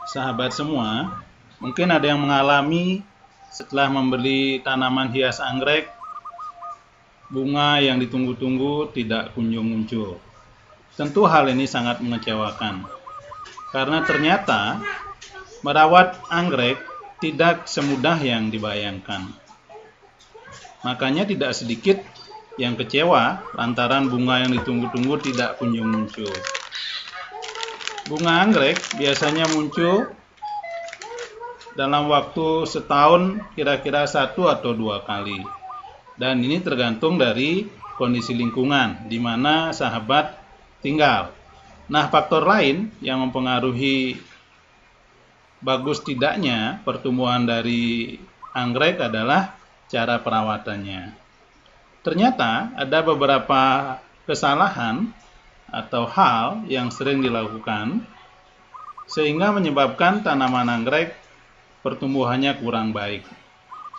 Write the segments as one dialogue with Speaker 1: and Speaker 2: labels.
Speaker 1: Sahabat semua, mungkin ada yang mengalami setelah membeli tanaman hias anggrek, bunga yang ditunggu-tunggu tidak kunjung muncul. Tentu hal ini sangat mengecewakan, karena ternyata merawat anggrek tidak semudah yang dibayangkan. Makanya tidak sedikit yang kecewa lantaran bunga yang ditunggu-tunggu tidak kunjung muncul. Bunga anggrek biasanya muncul dalam waktu setahun kira-kira 1 atau 2 kali. Dan ini tergantung dari kondisi lingkungan di mana sahabat tinggal. Nah, faktor lain yang mempengaruhi bagus tidaknya pertumbuhan dari anggrek adalah cara perawatannya. Ternyata ada beberapa kesalahan atau hal yang sering dilakukan sehingga menyebabkan tanaman anggrek pertumbuhannya kurang baik.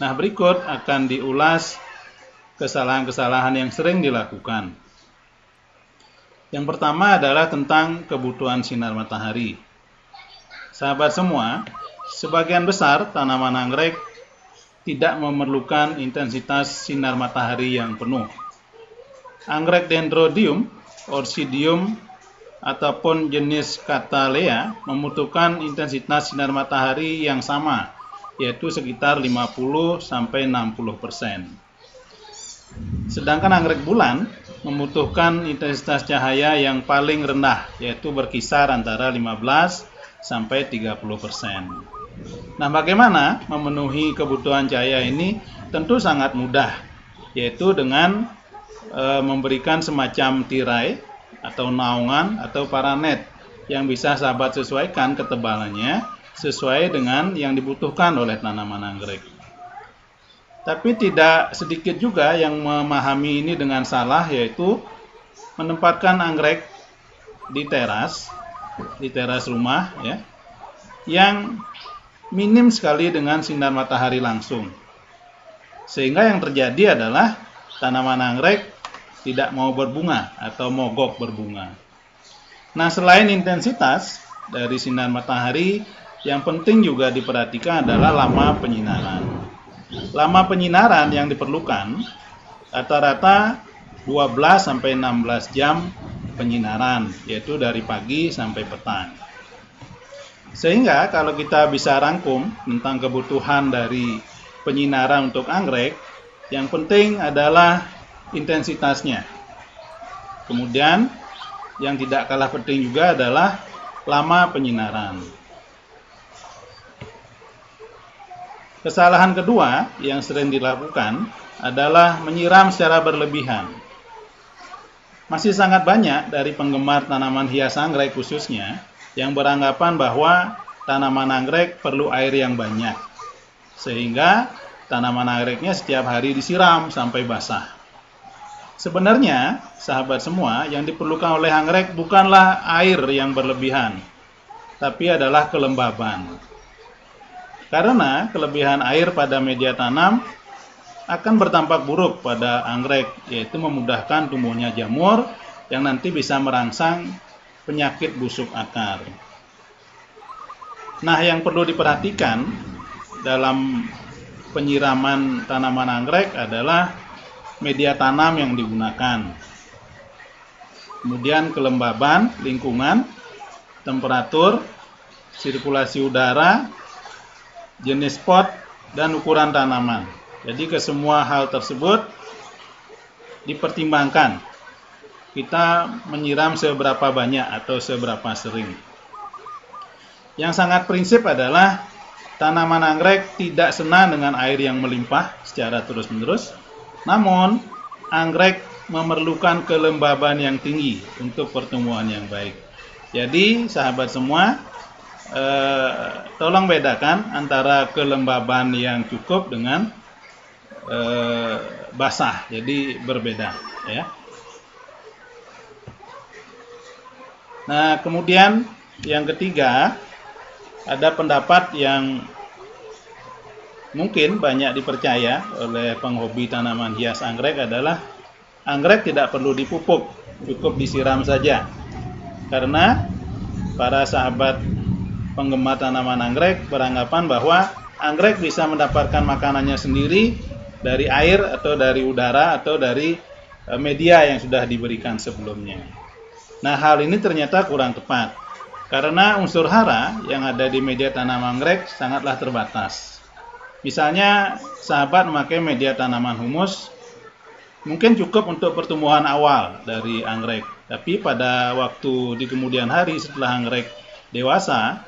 Speaker 1: Nah, berikut akan diulas kesalahan-kesalahan yang sering dilakukan. Yang pertama adalah tentang kebutuhan sinar matahari. Sahabat semua, sebagian besar tanaman anggrek tidak memerlukan intensitas sinar matahari yang penuh. Anggrek Dendrobium, Orchidium, ataupun jenis Cattleya membutuhkan intensitas sinar matahari yang sama, yaitu sekitar 50-60%. Sedangkan anggrek bulan membutuhkan intensitas cahaya yang paling rendah, yaitu berkisar antara 15-30%. Nah, bagaimana memenuhi kebutuhan cahaya ini? Tentu sangat mudah, yaitu dengan memberikan semacam tirai atau naungan atau paranet yang bisa sahabat sesuaikan ketebalannya sesuai dengan yang dibutuhkan oleh tanaman anggrek. Tapi tidak sedikit juga yang memahami ini dengan salah, yaitu menempatkan anggrek di teras rumah ya, yang minim sekali dengan sinar matahari langsung. Sehingga yang terjadi adalah tanaman anggrek tidak mau berbunga atau mogok berbunga. Nah, selain intensitas dari sinar matahari, yang penting juga diperhatikan adalah lama penyinaran. Lama penyinaran yang diperlukan rata-rata 12-16 jam penyinaran, yaitu dari pagi sampai petang. Sehingga kalau kita bisa rangkum tentang kebutuhan dari penyinaran untuk anggrek, yang penting adalah intensitasnya. Kemudian yang tidak kalah penting juga adalah lama penyinaran. Kesalahan kedua yang sering dilakukan adalah menyiram secara berlebihan. Masih sangat banyak dari penggemar tanaman hias anggrek khususnya yang beranggapan bahwa tanaman anggrek perlu air yang banyak, sehingga tanaman anggreknya setiap hari disiram sampai basah. Sebenarnya, sahabat semua, yang diperlukan oleh anggrek bukanlah air yang berlebihan, tapi adalah kelembaban. Karena kelebihan air pada media tanam akan berdampak buruk pada anggrek, yaitu memudahkan tumbuhnya jamur yang nanti bisa merangsang penyakit busuk akar. Nah, yang perlu diperhatikan dalam penyiraman tanaman anggrek adalah media tanam yang digunakan, kemudian kelembaban lingkungan, temperatur, sirkulasi udara, jenis pot, dan ukuran tanaman. Jadi kesemua hal tersebut dipertimbangkan. Kita menyiram seberapa banyak atau seberapa sering. Yang sangat prinsip adalah tanaman anggrek tidak senang dengan air yang melimpah secara terus-menerus. Namun, anggrek memerlukan kelembaban yang tinggi untuk pertumbuhan yang baik. Jadi, sahabat semua, tolong bedakan antara kelembaban yang cukup dengan basah. Jadi, berbeda. Ya. Nah, kemudian yang ketiga, ada pendapat yang mungkin banyak dipercaya oleh penghobi tanaman hias anggrek adalah anggrek tidak perlu dipupuk, cukup disiram saja. Karena para sahabat penggemar tanaman anggrek beranggapan bahwa anggrek bisa mendapatkan makanannya sendiri dari air atau dari udara atau dari media yang sudah diberikan sebelumnya. Nah, hal ini ternyata kurang tepat karena unsur hara yang ada di media tanam anggrek sangatlah terbatas. Misalnya, sahabat memakai media tanaman humus mungkin cukup untuk pertumbuhan awal dari anggrek, tapi pada waktu di kemudian hari setelah anggrek dewasa,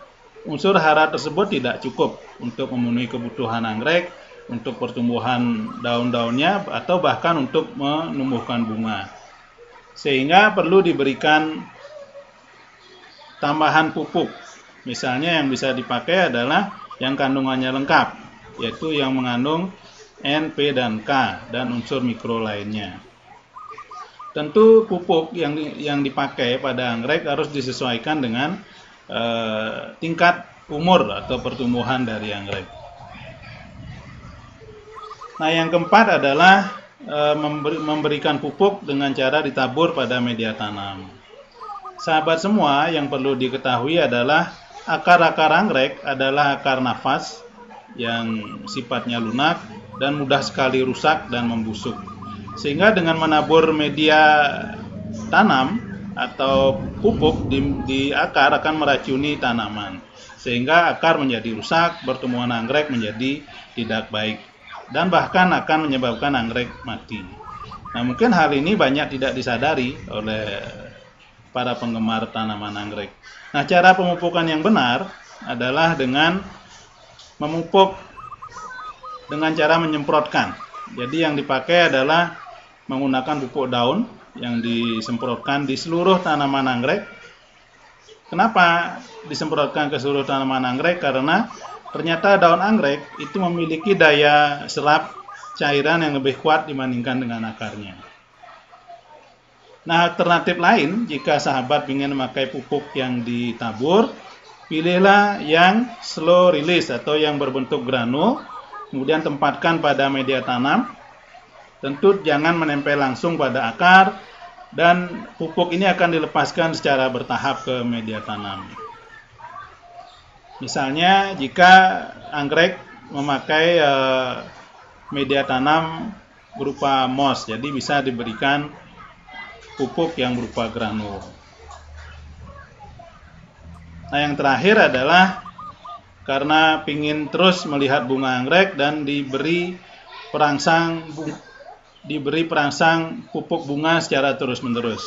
Speaker 1: unsur hara tersebut tidak cukup untuk memenuhi kebutuhan anggrek, untuk pertumbuhan daun-daunnya, atau bahkan untuk menumbuhkan bunga. Sehingga perlu diberikan tambahan pupuk. Misalnya yang bisa dipakai adalah yang kandungannya lengkap, yaitu yang mengandung N, P, dan K, dan unsur mikro lainnya. Tentu pupuk yang dipakai pada anggrek harus disesuaikan dengan tingkat umur atau pertumbuhan dari anggrek. Nah, yang keempat adalah memberikan pupuk dengan cara ditabur pada media tanam. Sahabat semua, yang perlu diketahui adalah akar-akar anggrek adalah akar nafas yang sifatnya lunak dan mudah sekali rusak dan membusuk. Sehingga dengan menabur media tanam atau pupuk di akar akan meracuni tanaman. Sehingga akar menjadi rusak, pertumbuhan anggrek menjadi tidak baik, dan bahkan akan menyebabkan anggrek mati. Nah, mungkin hal ini banyak tidak disadari oleh para penggemar tanaman anggrek. Nah, cara pemupukan yang benar adalah dengan memupuk dengan cara menyemprotkan. Jadi yang dipakai adalah menggunakan pupuk daun yang disemprotkan di seluruh tanaman anggrek. Kenapa disemprotkan ke seluruh tanaman anggrek? Karena ternyata daun anggrek itu memiliki daya serap cairan yang lebih kuat dibandingkan dengan akarnya. Nah, alternatif lain, jika sahabat ingin memakai pupuk yang ditabur, pilihlah yang slow release atau yang berbentuk granul, kemudian tempatkan pada media tanam. Tentu jangan menempel langsung pada akar, dan pupuk ini akan dilepaskan secara bertahap ke media tanam. Misalnya, jika anggrek memakai media tanam berupa moss, jadi bisa diberikan pupuk yang berupa granul. Nah, yang terakhir adalah karena ingin terus melihat bunga anggrek dan diberi perangsang pupuk bunga secara terus-menerus.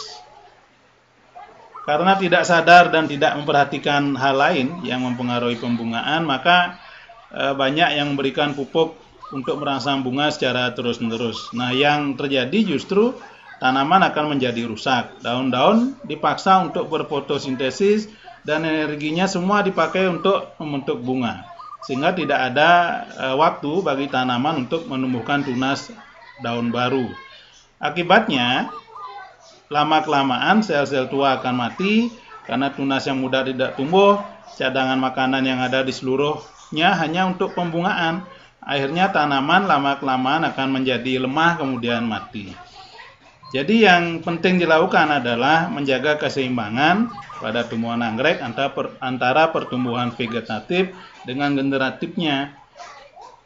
Speaker 1: Karena tidak sadar dan tidak memperhatikan hal lain yang mempengaruhi pembungaan, maka banyak yang memberikan pupuk untuk merangsang bunga secara terus-menerus. Nah, yang terjadi justru tanaman akan menjadi rusak. Daun-daun dipaksa untuk berfotosintesis dan energinya semua dipakai untuk membentuk bunga. Sehingga tidak ada waktu bagi tanaman untuk menumbuhkan tunas daun baru. Akibatnya, lama-kelamaan sel-sel tua akan mati karena tunas yang muda tidak tumbuh, cadangan makanan yang ada di seluruhnya hanya untuk pembungaan. Akhirnya tanaman lama-kelamaan akan menjadi lemah kemudian mati. Jadi yang penting dilakukan adalah menjaga keseimbangan pada tumbuhan anggrek antara pertumbuhan vegetatif dengan generatifnya.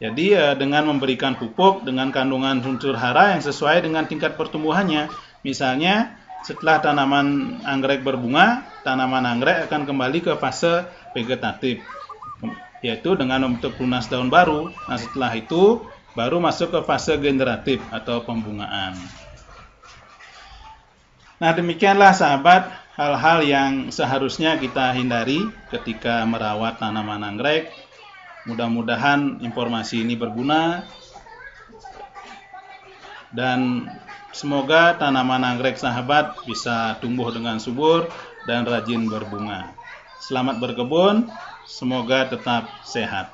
Speaker 1: Jadi dengan memberikan pupuk dengan kandungan unsur hara yang sesuai dengan tingkat pertumbuhannya. Misalnya setelah tanaman anggrek berbunga, tanaman anggrek akan kembali ke fase vegetatif, yaitu dengan membentuk tunas daun baru. Nah, setelah itu baru masuk ke fase generatif atau pembungaan. Nah, demikianlah sahabat hal-hal yang seharusnya kita hindari ketika merawat tanaman anggrek. Mudah-mudahan informasi ini berguna dan semoga tanaman anggrek sahabat bisa tumbuh dengan subur dan rajin berbunga. Selamat berkebun, semoga tetap sehat.